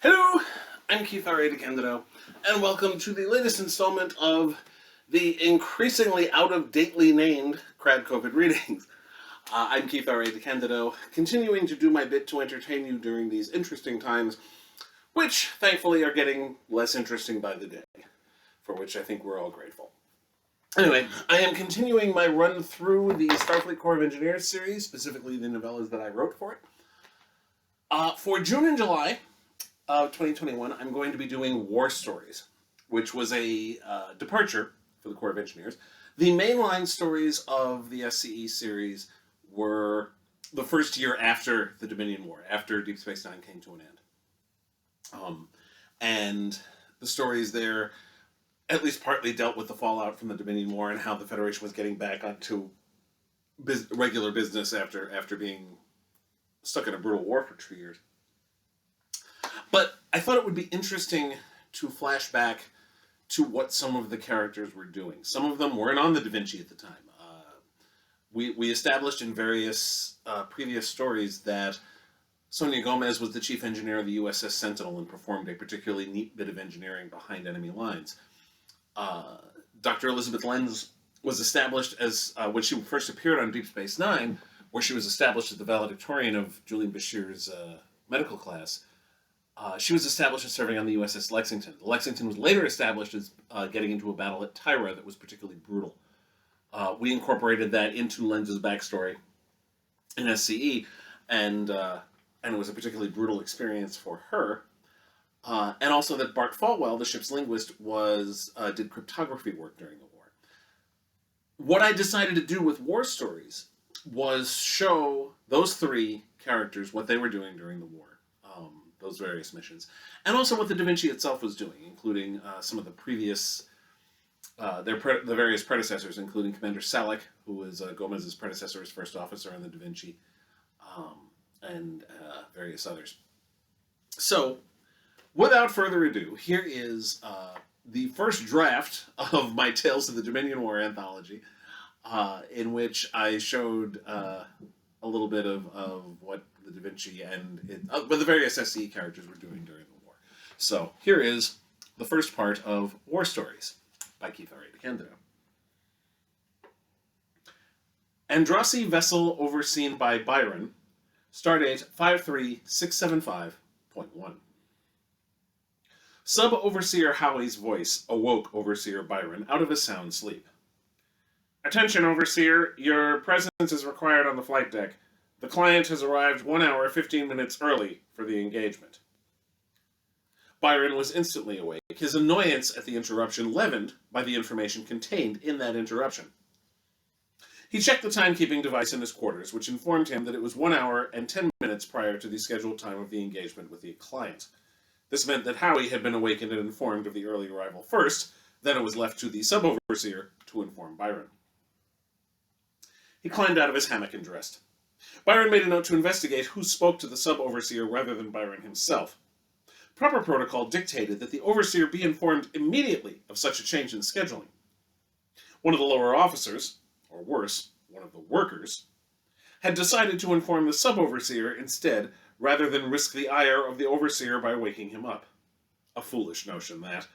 Hello, I'm Keith R.A. DeCandido, and welcome to the latest installment of the increasingly out-of-dately named KRAD COVID readings. I'm Keith R.A. DeCandido, continuing to do my bit to entertain you during these interesting times, which, thankfully, are getting less interesting by the day, for which I think we're all grateful. Anyway, I am continuing my run through the Starfleet Corps of Engineers series, specifically the novellas that I wrote for it. For June and July of 2021, I'm going to be doing War Stories, which was a departure for the Corps of Engineers. The mainline stories of the S.C.E. series were the first year after the Dominion War, after Deep Space Nine came to an end. And the stories there at least partly dealt with the fallout from the Dominion War and how the Federation was getting back onto regular business after being stuck in a brutal war for 2 years. But I thought it would be interesting to flash back to what some of the characters were doing. Some of them weren't on the Da Vinci at the time. We established in various previous stories that Sonia Gomez was the chief engineer of the U.S.S. Sentinel and performed a particularly neat bit of engineering behind enemy lines. Dr. Elizabeth Lense was established as, when she first appeared on Deep Space Nine, where she was established as the valedictorian of Julian Bashir's medical class, she was established as serving on the U.S.S. Lexington. The Lexington was later established as getting into a battle at Tyra that was particularly brutal. We incorporated that into Lense's backstory in S.C.E., and it was a particularly brutal experience for her. And also that Bart Falwell, the ship's linguist, did cryptography work during the war. What I decided to do with War Stories was show those three characters what they were doing during the war. Those various missions, and also what the Da Vinci itself was doing, including some of the previous, the various predecessors, including Commander Salek, who was Gomez's predecessor as first officer on the Da Vinci, and various others. So, without further ado, here is the first draft of my Tales of the Dominion War anthology, in which I showed a little bit of what the Da Vinci and the various S.C.E. characters were doing during the war. So here is the first part of War Stories by Keith R.A. DeCandido. Andrassi vessel overseen by Byron, stardate 53675.1. Sub-Overseer Howie's voice awoke Overseer Byron out of a sound sleep. Attention, Overseer. Your presence is required on the flight deck. The client has arrived 1 hour, 15 minutes early for the engagement. Byron was instantly awake, his annoyance at the interruption leavened by the information contained in that interruption. He checked the timekeeping device in his quarters, which informed him that it was 1 hour and 10 minutes prior to the scheduled time of the engagement with the client. This meant that Howie had been awakened and informed of the early arrival first, then it was left to the sub-overseer to inform Byron. He climbed out of his hammock and dressed. Byron made a note to investigate who spoke to the sub-overseer rather than Byron himself. Proper protocol dictated that the overseer be informed immediately of such a change in scheduling. One of the lower officers, or worse, one of the workers, had decided to inform the sub-overseer instead, rather than risk the ire of the overseer by waking him up. A foolish notion, that.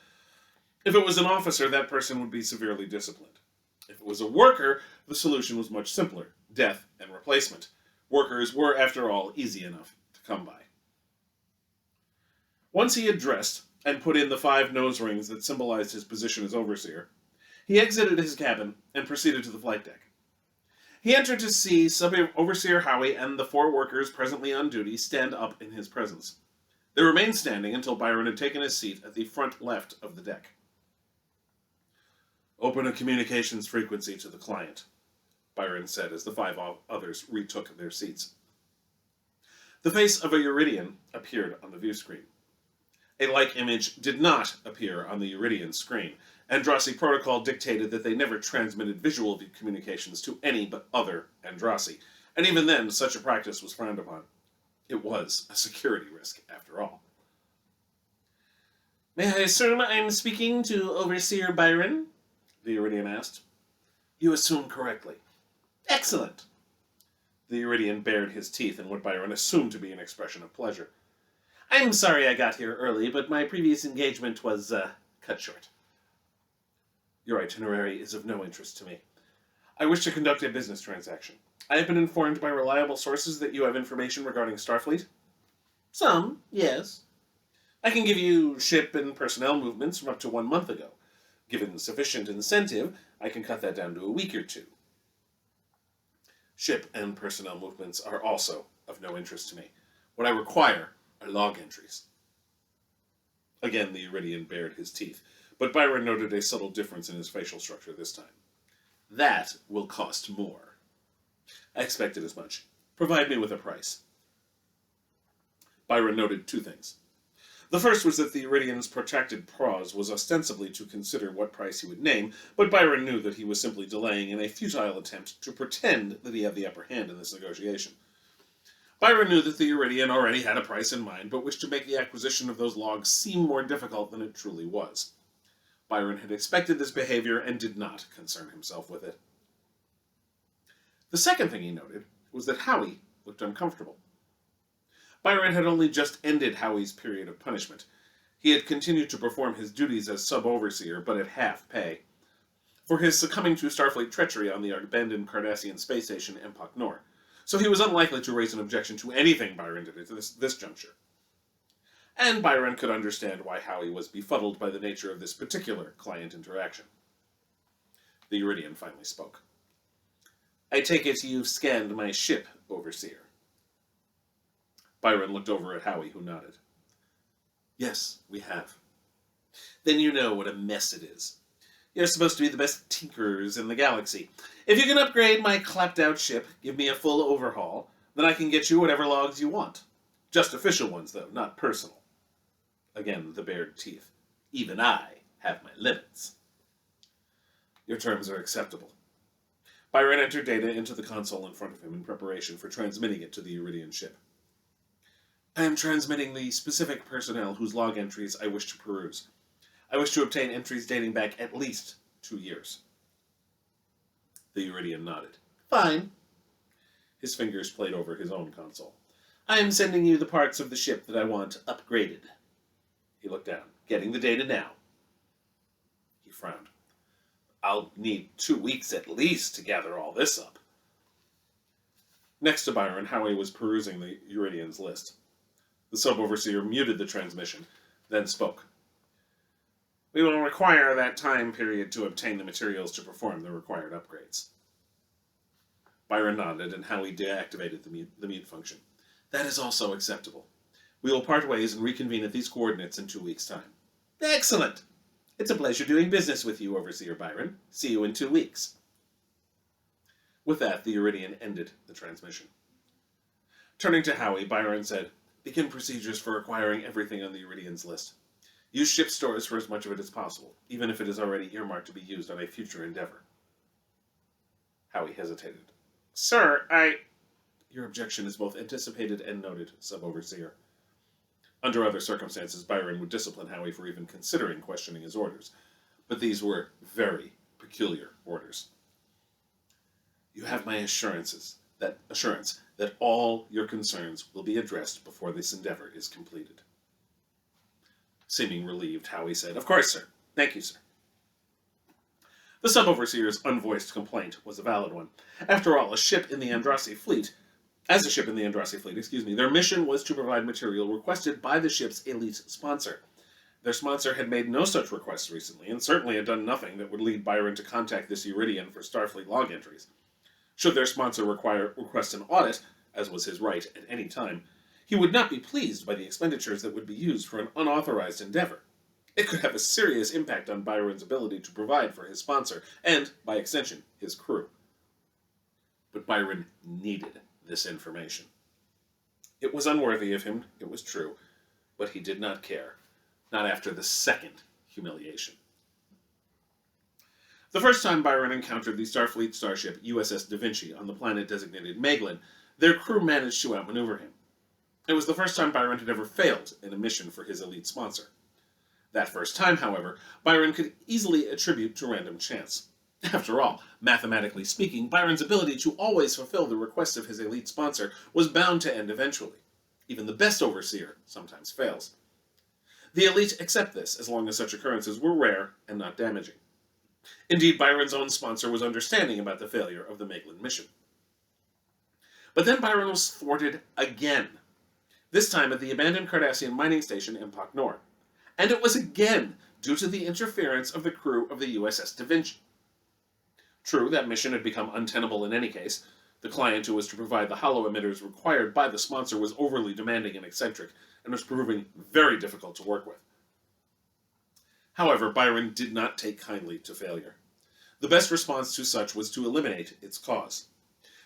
If it was an officer, that person would be severely disciplined. If it was a worker, the solution was much simpler: death and replacement. Workers were, after all, easy enough to come by. Once he had dressed and put in the 5 nose rings that symbolized his position as overseer, he exited his cabin and proceeded to the flight deck. He entered to see Sub-Overseer Howie and the 4 workers presently on duty stand up in his presence. They remained standing until Byron had taken his seat at the front left of the deck. Open a communications frequency to the client, Byron said as the 5 others retook their seats. The face of a Eurydian appeared on the view screen. A like image did not appear on the Eurydian screen. Andrassi protocol dictated that they never transmitted visual communications to any but other Andrassi, and even then such a practice was frowned upon. It was a security risk, after all. May I assume I'm speaking to Overseer Byron? The Eurydian asked. You assume correctly. Excellent. The Eurydian bared his teeth in what Byron assumed to be an expression of pleasure. I'm sorry I got here early, but my previous engagement was, cut short. Your itinerary is of no interest to me. I wish to conduct a business transaction. I have been informed by reliable sources that you have information regarding Starfleet. Some, yes. I can give you ship and personnel movements from up to 1 month ago. Given sufficient incentive, I can cut that down to a week or two. Ship and personnel movements are also of no interest to me. What I require are log entries. Again, the Iridian bared his teeth, but Byron noted a subtle difference in his facial structure this time. That will cost more. I expected as much. Provide me with a price. Byron noted 2 things. The first was that the Iridian's protracted pause was ostensibly to consider what price he would name, but Byron knew that he was simply delaying in a futile attempt to pretend that he had the upper hand in this negotiation. Byron knew that the Iridian already had a price in mind, but wished to make the acquisition of those logs seem more difficult than it truly was. Byron had expected this behavior and did not concern himself with it. The second thing he noted was that Howie looked uncomfortable. Byron had only just ended Howie's period of punishment. He had continued to perform his duties as sub-overseer, but at half pay, for his succumbing to Starfleet treachery on the abandoned Cardassian space station Empok Nor, so he was unlikely to raise an objection to anything Byron did at this juncture. And Byron could understand why Howie was befuddled by the nature of this particular client interaction. The Iridian finally spoke. I take it you've scanned my ship, Overseer. Byron looked over at Howie, who nodded. Yes, we have. Then you know what a mess it is. You're supposed to be the best tinkerers in the galaxy. If you can upgrade my clapped-out ship, give me a full overhaul, then I can get you whatever logs you want. Just official ones, though, not personal. Again, the bared teeth. Even I have my limits. Your terms are acceptable. Byron entered data into the console in front of him in preparation for transmitting it to the Iridian ship. I am transmitting the specific personnel whose log entries I wish to peruse. I wish to obtain entries dating back at least 2 years. The Iridian nodded. Fine. His fingers played over his own console. I am sending you the parts of the ship that I want upgraded. He looked down. Getting the data now. He frowned. I'll need 2 weeks at least to gather all this up. Next to Byron, Howie was perusing the Iridian's list. The sub-overseer muted the transmission, then spoke. We will require that time period to obtain the materials to perform the required upgrades. Byron nodded, and Howie deactivated the mute function. That is also acceptable. We will part ways and reconvene at these coordinates in 2 weeks' time. Excellent! It's a pleasure doing business with you, Overseer Byron. See you in 2 weeks. With that, the Iridian ended the transmission. Turning to Howie, Byron said, Begin procedures for acquiring everything on the Iridian's list. Use ship stores for as much of it as possible, even if it is already earmarked to be used on a future endeavor. Howie hesitated. Sir, Your objection is both anticipated and noted, Sub-Overseer. Under other circumstances, Byron would discipline Howie for even considering questioning his orders, but these were very peculiar orders. You have my assurance that all your concerns will be addressed before this endeavor is completed. Seeming relieved, Howie said, Of course, sir. Thank you, sir. The sub-overseer's unvoiced complaint was a valid one. After all, as a ship in the Andrassi fleet, their mission was to provide material requested by the ship's elite sponsor. Their sponsor had made no such requests recently, and certainly had done nothing that would lead Byron to contact this Iridian for Starfleet log entries. Should their sponsor request an audit, as was his right at any time, he would not be pleased by the expenditures that would be used for an unauthorized endeavor. It could have a serious impact on Byron's ability to provide for his sponsor, and, by extension, his crew. But Byron needed this information. It was unworthy of him, it was true, but he did not care, not after the second humiliation. The first time Byron encountered the Starfleet starship U.S.S. Da Vinci on the planet designated Meglin, their crew managed to outmaneuver him. It was the first time Byron had ever failed in a mission for his elite sponsor. That first time, however, Byron could easily attribute to random chance. After all, mathematically speaking, Byron's ability to always fulfill the requests of his elite sponsor was bound to end eventually. Even the best overseer sometimes fails. The elite accept this, as long as such occurrences were rare and not damaging. Indeed, Byron's own sponsor was understanding about the failure of the Magellan mission. But then Byron was thwarted again, this time at the abandoned Cardassian mining station in Empok Nor. And it was again due to the interference of the crew of the U.S.S. Da Vinci. True, that mission had become untenable in any case. The client who was to provide the hollow emitters required by the sponsor was overly demanding and eccentric, and was proving very difficult to work with. However, Byron did not take kindly to failure. The best response to such was to eliminate its cause.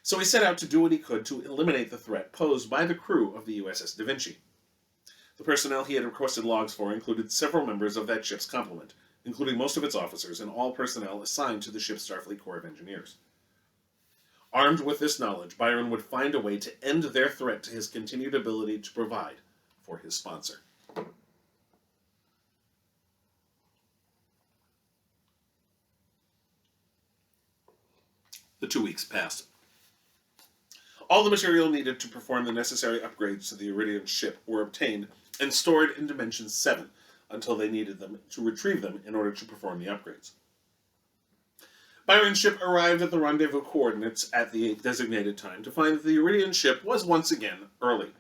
So he set out to do what he could to eliminate the threat posed by the crew of the U.S.S. Da Vinci. The personnel he had requested logs for included several members of that ship's complement, including most of its officers and all personnel assigned to the ship's Starfleet Corps of Engineers. Armed with this knowledge, Byron would find a way to end their threat to his continued ability to provide for his sponsor. The 2 weeks passed. All the material needed to perform the necessary upgrades to the Iridian ship were obtained and stored in Dimension 7 until they needed them to retrieve them in order to perform the upgrades. Byron's ship arrived at the rendezvous coordinates at the designated time to find that the Iridian ship was once again early.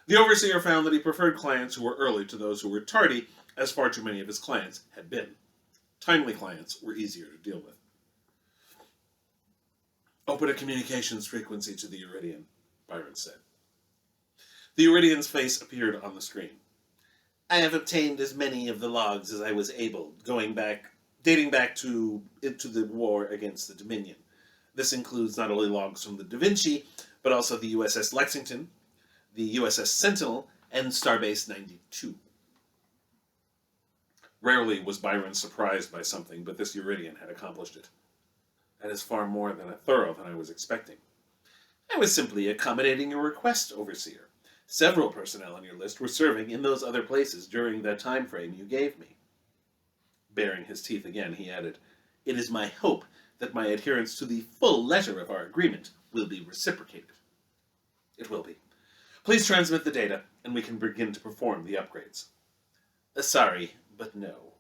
The overseer found that he preferred clients who were early to those who were tardy, as far too many of his clients had been. Timely clients were easier to deal with. "Open a communications frequency to the Iridian," Byron said. The Iridian's face appeared on the screen. "I have obtained as many of the logs as I was able, dating back to the war against the Dominion. This includes not only logs from the Da Vinci, but also the U.S.S. Lexington, the U.S.S. Sentinel, and Starbase 92. Rarely was Byron surprised by something, but this Iridian had accomplished it. "That is far more thorough than I was expecting." "I was simply accommodating your request, Overseer. Several personnel on your list were serving in those other places during the time frame you gave me." Baring his teeth again, he added, "It is my hope that my adherence to the full letter of our agreement will be reciprocated." "It will be. Please transmit the data, and we can begin to perform the upgrades." "Sorry, but no.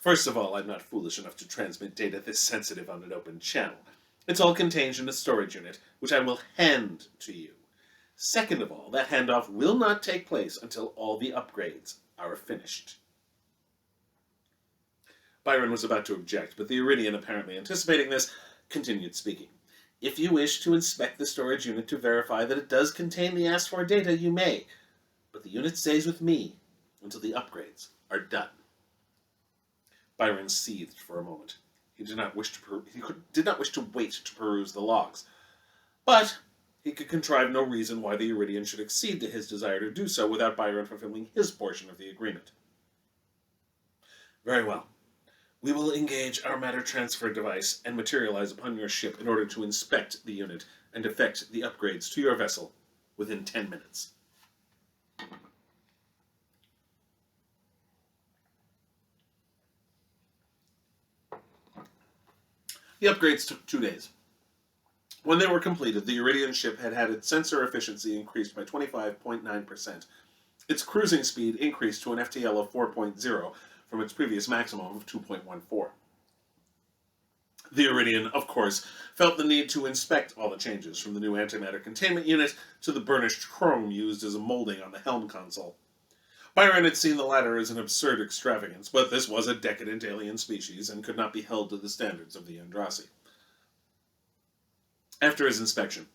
First of all, I'm not foolish enough to transmit data this sensitive on an open channel. It's all contained in a storage unit, which I will hand to you. Second of all, that handoff will not take place until all the upgrades are finished." Byron was about to object, but the Iridian, apparently anticipating this, continued speaking. "If you wish to inspect the storage unit to verify that it does contain the asked-for data, you may, but the unit stays with me until the upgrades are done." Byron seethed for a moment. He did not wish to wait to peruse the logs, but he could contrive no reason why the Iridian should accede to his desire to do so without Byron fulfilling his portion of the agreement. "Very well. We will engage our matter transfer device and materialize upon your ship in order to inspect the unit and effect the upgrades to your vessel within 10 minutes. The upgrades took 2 days. When they were completed, the Iridian ship had had its sensor efficiency increased by 25.9%. Its cruising speed increased to an FTL of 4.0 from its previous maximum of 2.14. The Iridian, of course, felt the need to inspect all the changes, from the new antimatter containment unit to the burnished chrome used as a molding on the helm console. Byron had seen the latter as an absurd extravagance, but this was a decadent alien species and could not be held to the standards of the Andrasi. After his inspection,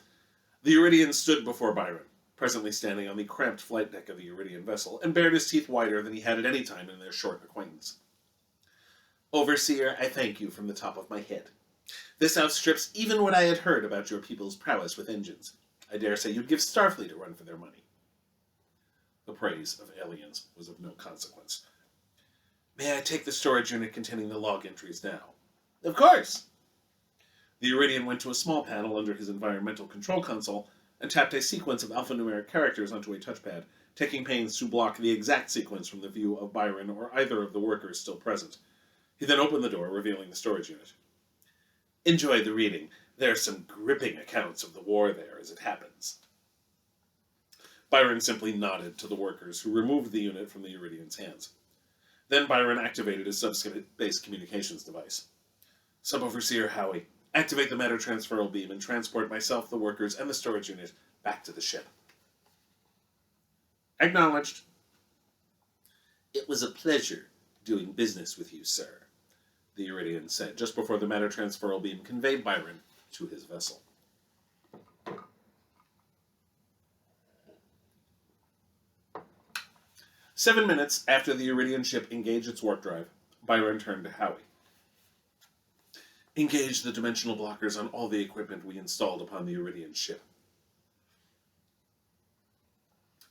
the Iridian stood before Byron, presently standing on the cramped flight deck of the Iridian vessel, and bared his teeth wider than he had at any time in their short acquaintance. "Overseer, I thank you from the top of my head. This outstrips even what I had heard about your people's prowess with engines. I dare say you'd give Starfleet a run for their money." The praise of aliens was of no consequence. "May I take the storage unit containing the log entries now?" "Of course." The Iridian went to a small panel under his environmental control console and tapped a sequence of alphanumeric characters onto a touchpad, taking pains to block the exact sequence from the view of Byron or either of the workers still present. He then opened the door, revealing the storage unit. "Enjoy the reading. There are some gripping accounts of the war there as it happens." Byron simply nodded to the workers, who removed the unit from the Iridian's hands. Then Byron activated his subspace communications device. Sub-Overseer Howie, activate the matter transferal beam and transport myself, the workers, and the storage unit back to the ship. Acknowledged. It was a pleasure doing business with you, sir, the Iridian said, just before the matter transferal beam conveyed Byron to his vessel. Seven minutes after the Iridian ship engaged its warp drive, Byron turned to Howie. Engage the dimensional blockers on all the equipment we installed upon the Iridian ship.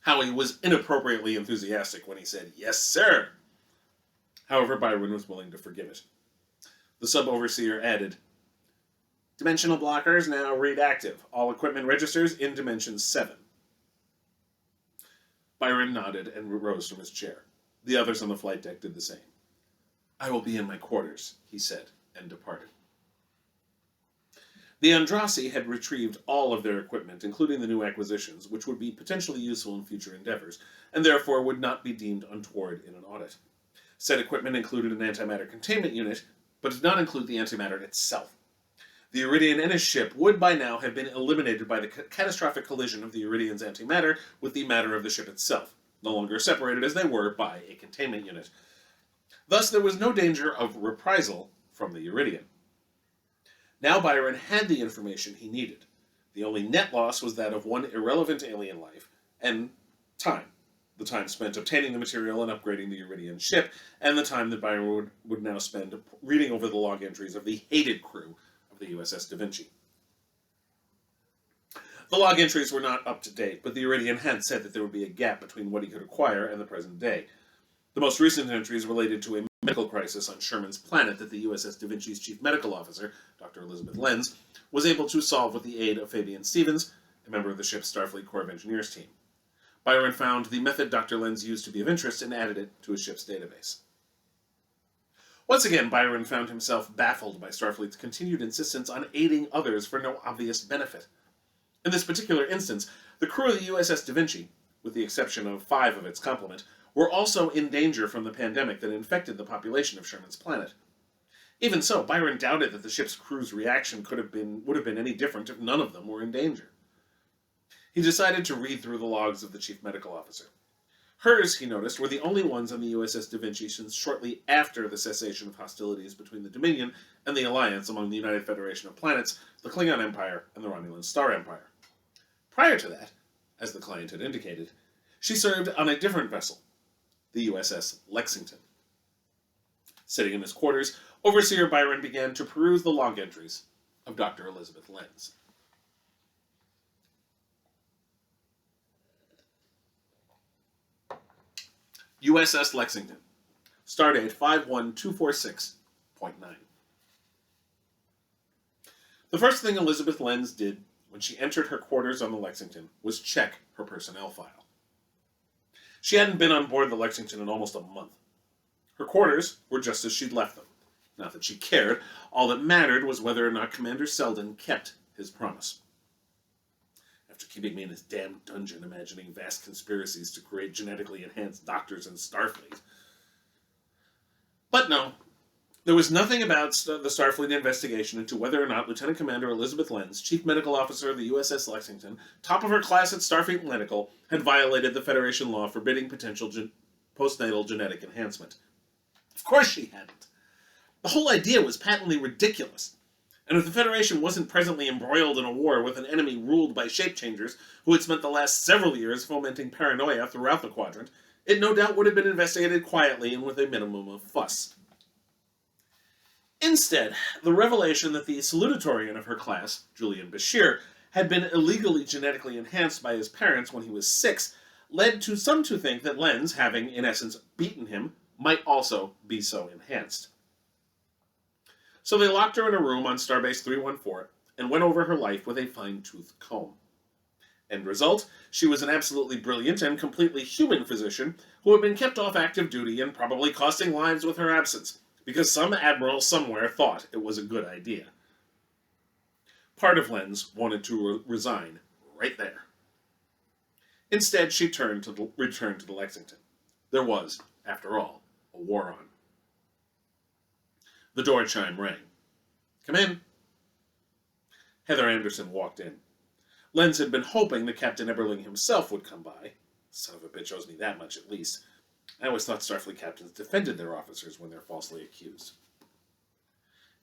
Howie was inappropriately enthusiastic when he said, yes, sir. However, Byron was willing to forgive it. The sub-overseer added, dimensional blockers now read active. All equipment registers in Dimension 7. Byron nodded and rose from his chair. The others on the flight deck did the same. I will be in my quarters, he said, and departed. The Andrasi had retrieved all of their equipment, including the new acquisitions, which would be potentially useful in future endeavors, and therefore would not be deemed untoward in an audit. Said equipment included an antimatter containment unit, but did not include the antimatter itself. The Iridian and his ship would by now have been eliminated by the catastrophic collision of the Iridian's antimatter with the matter of the ship itself, no longer separated as they were by a containment unit. Thus there was no danger of reprisal from the Iridian. Now Byron had the information he needed. The only net loss was that of one irrelevant alien life, and time. The time spent obtaining the material and upgrading the Iridian ship, and the time that Byron would now spend reading over the log entries of the hated crew of the U.S.S. Da Vinci. The log entries were not up to date, but the Iridian had said that there would be a gap between what he could acquire and the present day. The most recent entries related to a medical crisis on Sherman's planet that the U.S.S. Da Vinci's chief medical officer, Dr. Elizabeth Lense, was able to solve with the aid of Fabian Stevens, a member of the ship's Starfleet Corps of Engineers team. Byron found the method Dr. Lense used to be of interest and added it to his ship's database. Once again, Byron found himself baffled by Starfleet's continued insistence on aiding others for no obvious benefit. In this particular instance, the crew of the U.S.S. Da Vinci, with the exception of 5 of its complement, were also in danger from the pandemic that infected the population of Sherman's planet. Even so, Byron doubted that the ship's crew's reaction would have been any different if none of them were in danger. He decided to read through the logs of the chief medical officer. Hers, he noticed, were the only ones on the U.S.S. Da Vinci since shortly after the cessation of hostilities between the Dominion and the alliance among the United Federation of Planets, the Klingon Empire, and the Romulan Star Empire. Prior to that, as the client had indicated, she served on a different vessel, the U.S.S. Lexington. Sitting in his quarters, Overseer Byron began to peruse the log entries of Dr. Elizabeth Lense. U.S.S. Lexington. Stardate 51246.9. The first thing Elizabeth Lense did when she entered her quarters on the Lexington was check her personnel file. She hadn't been on board the Lexington in almost a month. Her quarters were just as she'd left them. Not that she cared. All that mattered was whether or not Commander Selden kept his promise. After keeping me in his damn dungeon imagining vast conspiracies to create genetically enhanced doctors in Starfleet. But no, there was nothing about the Starfleet investigation into whether or not Lieutenant Commander Elizabeth Lense, Chief Medical Officer of the U.S.S. Lexington, top of her class at Starfleet Medical, had violated the Federation law forbidding potential postnatal genetic enhancement. Of course she hadn't. The whole idea was patently ridiculous. And if the Federation wasn't presently embroiled in a war with an enemy ruled by shape-changers who had spent the last several years fomenting paranoia throughout the quadrant, it no doubt would have been investigated quietly and with a minimum of fuss. Instead, the revelation that the salutatorian of her class, Julian Bashir, had been illegally genetically enhanced by his parents when he was 6 led to some to think that Lense, having in essence beaten him, might also be so enhanced. So they locked her in a room on Starbase 314 and went over her life with a fine-tooth comb. End result, she was an absolutely brilliant and completely human physician who had been kept off active duty and probably costing lives with her absence, because some admiral somewhere thought it was a good idea. Part of Lense wanted to resign right there. Instead, she returned to the Lexington. There was, after all, a war on. The door chime rang. "Come in." Heather Anderson walked in. Lense had been hoping that Captain Eberling himself would come by. Son of a bitch owes me that much, at least. I always thought Starfleet captains defended their officers when they're falsely accused.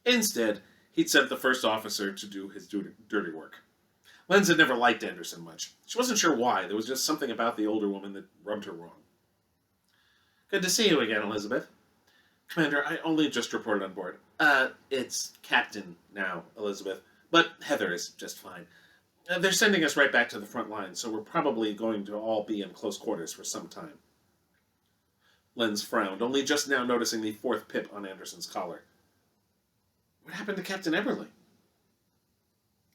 Instead, he'd sent the first officer to do his dirty work. Lense had never liked Anderson much. She wasn't sure why. There was just something about the older woman that rubbed her wrong. "Good to see you again, Elizabeth." "Commander, I only just reported on board." It's Captain now, Elizabeth. But Heather is just fine. They're sending us right back to the front line, so we're probably going to all be in close quarters for some time." Lense frowned, only just now noticing the fourth pip on Anderson's collar. "What happened to Captain Eberling?"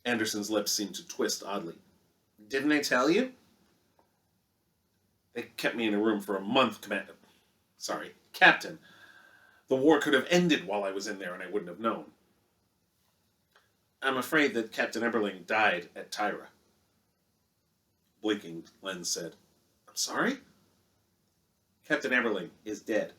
Anderson's lips seemed to twist oddly. "Didn't I tell you?" "They kept me in a room for a month, Captain. The war could have ended while I was in there and I wouldn't have known." "I'm afraid that Captain Eberling died at Tyra." Blinking, Lense said, "I'm sorry?" "Captain Eberling is dead."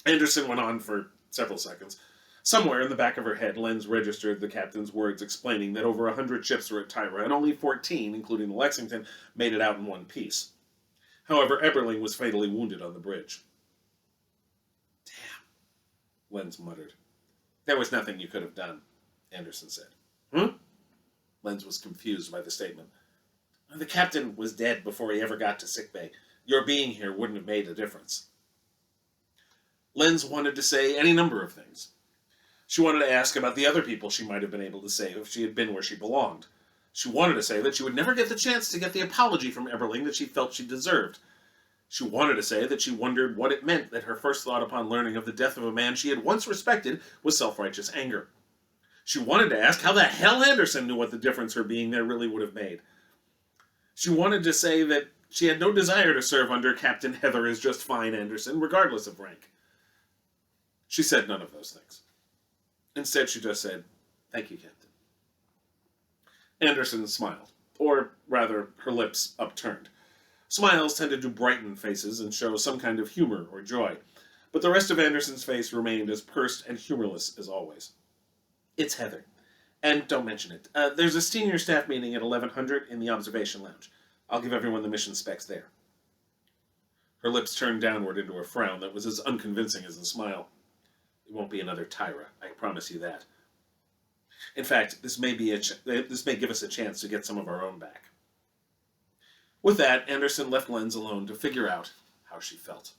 Anderson went on for several seconds. Somewhere in the back of her head, Lense registered the captain's words explaining that over 100 ships were at Tyra, and only 14, including the Lexington, made it out in one piece. However, Eberling was fatally wounded on the bridge. "Damn," Lense muttered. "There was nothing you could have done," Anderson said. Lense was confused by the statement. "The captain was dead before he ever got to sickbay. Your being here wouldn't have made a difference." Lense wanted to say any number of things. She wanted to ask about the other people she might have been able to save if she had been where she belonged. She wanted to say that she would never get the chance to get the apology from Eberling that she felt she deserved. She wanted to say that she wondered what it meant that her first thought upon learning of the death of a man she had once respected was self-righteous anger. She wanted to ask how the hell Anderson knew what the difference her being there really would have made. She wanted to say that she had no desire to serve under Captain Heather is just fine Anderson, regardless of rank. She said none of those things. Instead, she just said, "Thank you, Captain." Anderson smiled, or rather, her lips upturned. Smiles tended to brighten faces and show some kind of humor or joy, but the rest of Anderson's face remained as pursed and humorless as always. "It's Heather. And don't mention it. There's a senior staff meeting at 1100 in the observation lounge. I'll give everyone the mission specs there." Her lips turned downward into a frown that was as unconvincing as the smile. "It won't be another Tyra, I promise you that. In fact, this may give us a chance to get some of our own back." With that, Anderson left Lense alone to figure out how she felt.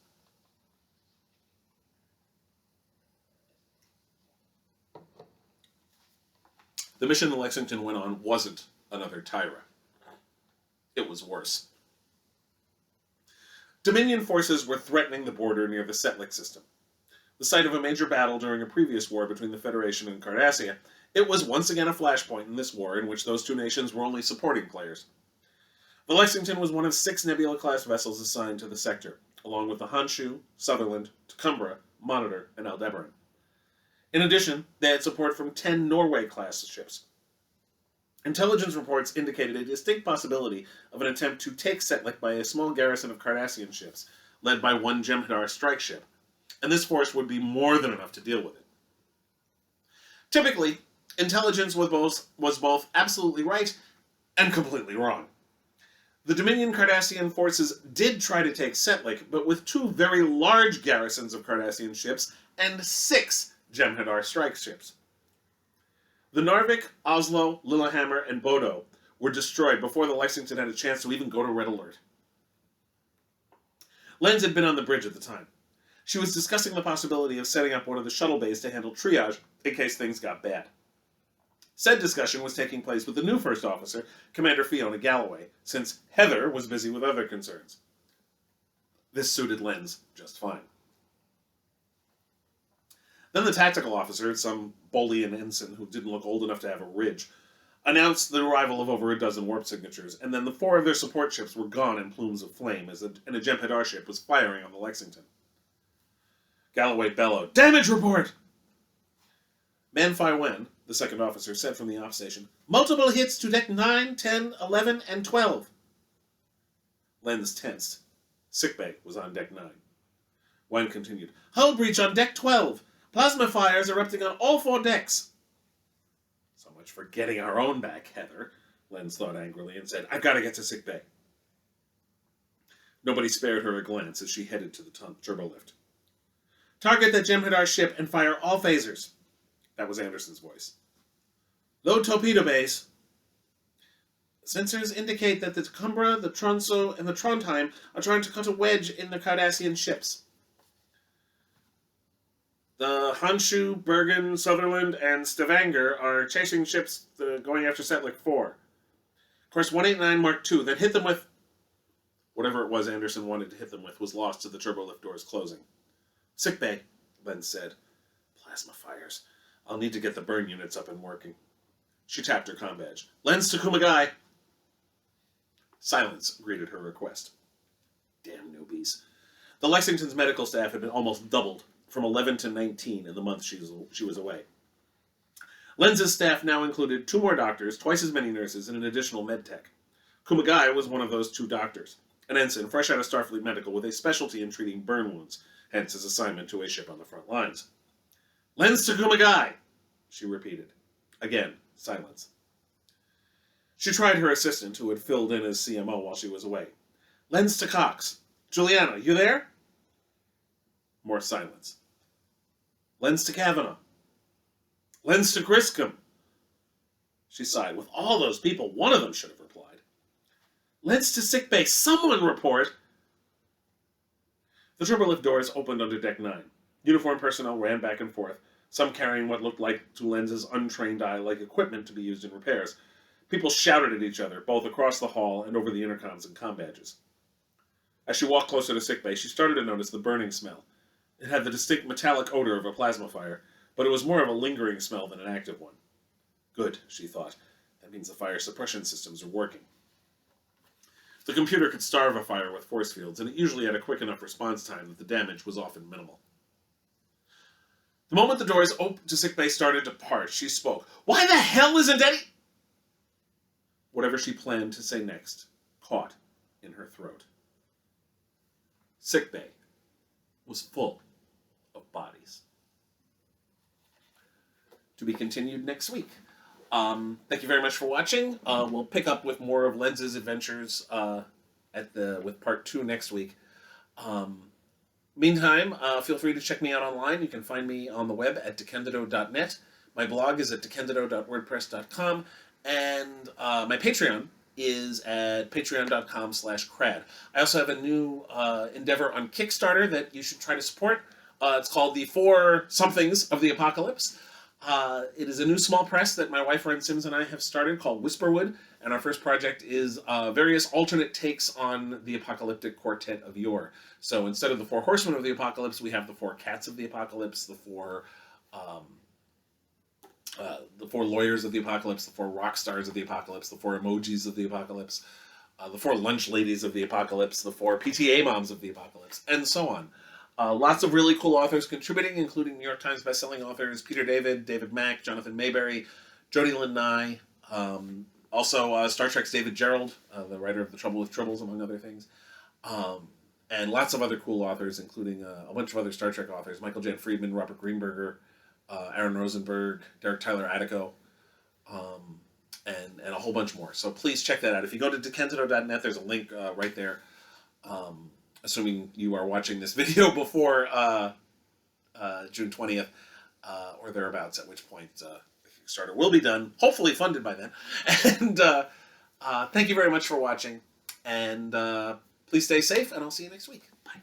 The mission the Lexington went on wasn't another Tyra. It was worse. Dominion forces were threatening the border near the Setlik system. The site of a major battle during a previous war between the Federation and Cardassia, it was once again a flashpoint in this war in which those two nations were only supporting players. The Lexington was one of 6 Nebula-class vessels assigned to the sector, along with the Honshu, Sutherland, Tecumseh, Monitor, and Aldebaran. In addition, they had support from 10 Norway-class ships. Intelligence reports indicated a distinct possibility of an attempt to take Setlik by a small garrison of Cardassian ships, led by one Jem'Hadar strike ship, and this force would be more than enough to deal with it. Typically, intelligence was both absolutely right and completely wrong. The Dominion Cardassian forces did try to take Setlik, but with 2 very large garrisons of Cardassian ships and 6 Jem'Hadar strike ships. The Narvik, Oslo, Lillehammer, and Bodo were destroyed before the Lexington had a chance to even go to red alert. Lense had been on the bridge at the time. She was discussing the possibility of setting up one of the shuttle bays to handle triage in case things got bad. Said discussion was taking place with the new first officer, Commander Fiona Galloway, since Heather was busy with other concerns. This suited Lense just fine. Then the tactical officer, some Bolian ensign who didn't look old enough to have a ridge, announced the arrival of over a dozen warp signatures, and then the 4 of their support ships were gone in plumes of flame and a Jem'Hadar ship was firing on the Lexington. Galloway bellowed, "Damage report!" Man Phi Wen, the second officer, said from the off station, "Multiple hits to deck 9, 10, 11, and 12. Lense tensed. Sickbay was on Deck 9. Wine continued. Hull breach on Deck 12. Plasma fires erupting on all 4 decks. So much for getting our own back, Heather, Lense thought angrily and said, I've got to get to sickbay. Nobody spared her a glance as she headed to the turbolift. Target the Jem'Hadar ship and fire all phasers. That was Anderson's voice. Load torpedo bays. Sensors indicate that the Cumbra, the Tronso, and the Trondheim are trying to cut a wedge in the Cardassian ships. The Honshu, Bergen, Sutherland, and Stavanger are chasing ships going after Setlik 4. Course 189 Mark II, then hit them with... Whatever it was Anderson wanted to hit them with was lost to the turbolift doors closing. Sickbay, Lense said. Plasma fires. I'll need to get the burn units up and working. She tapped her comm badge. Lense to Kumagai. Silence greeted her request. Damn newbies. The Lexington's medical staff had been almost doubled, from 11 to 19 in the month she was away. Lense's staff now included 2 more doctors, twice as many nurses, and an additional med tech. Kumagai was one of those 2 doctors, an ensign fresh out of Starfleet Medical with a specialty in treating burn wounds, hence his assignment to a ship on the front lines. Lense to Kumagai, she repeated. Again, silence. She tried her assistant, who had filled in as CMO while she was away. Lense to Cox. Juliana, you there? More silence. Lense to Kavanaugh. Lense to Griscom. She sighed. With all those people, one of them should have replied. Lense to sickbay. Someone report. The turbolift doors opened under Deck 9. Uniformed personnel ran back and forth, some carrying what looked like to Lense's untrained eye like equipment to be used in repairs. People shouted at each other, both across the hall and over the intercoms and comm badges. As she walked closer to sickbay, she started to notice the burning smell. It had the distinct metallic odor of a plasma fire, but it was more of a lingering smell than an active one. Good, she thought. That means the fire suppression systems are working. The computer could starve a fire with force fields, and it usually had a quick enough response time that the damage was often minimal. The moment the doors to sickbay started to part, she spoke. Why the hell isn't any... Whatever she planned to say next caught in her throat. Sickbay was full of bodies. To be continued next week. Thank you very much for watching. We'll pick up with more of Lense's adventures with part 2 next week. Meantime, feel free to check me out online. You can find me on the web at DeCandido.net. My blog is at DeCandido.wordpress.com. And my Patreon is at patreon.com/KRAD. I also have a new endeavor on Kickstarter that you should try to support. It's called the 4 Somethings of the Apocalypse. It is a new small press that my wife, Ren Sims, and I have started called Whisperwood, and our first project is various alternate takes on the apocalyptic quartet of yore. So instead of the 4 horsemen of the apocalypse, we have the 4 cats of the apocalypse, the 4 lawyers of the apocalypse, the 4 rock stars of the apocalypse, the 4 emojis of the apocalypse, the 4 lunch ladies of the apocalypse, the 4 PTA moms of the apocalypse, and so on. Lots of really cool authors contributing, including New York Times bestselling authors Peter David, David Mack, Jonathan Mayberry, Jody Lynn Nye, also Star Trek's David Gerald, the writer of The Trouble with Tribbles, among other things, and lots of other cool authors, including a bunch of other Star Trek authors, Michael Jan Friedman, Robert Greenberger, Aaron Rosenberg, Derek Tyler Attico, and a whole bunch more. So please check that out. If you go to DeCandido.net, there's a link right there. Assuming you are watching this video before June 20th or thereabouts, at which point the Kickstarter will be done, hopefully funded by then. And thank you very much for watching, and please stay safe, and I'll see you next week. Bye.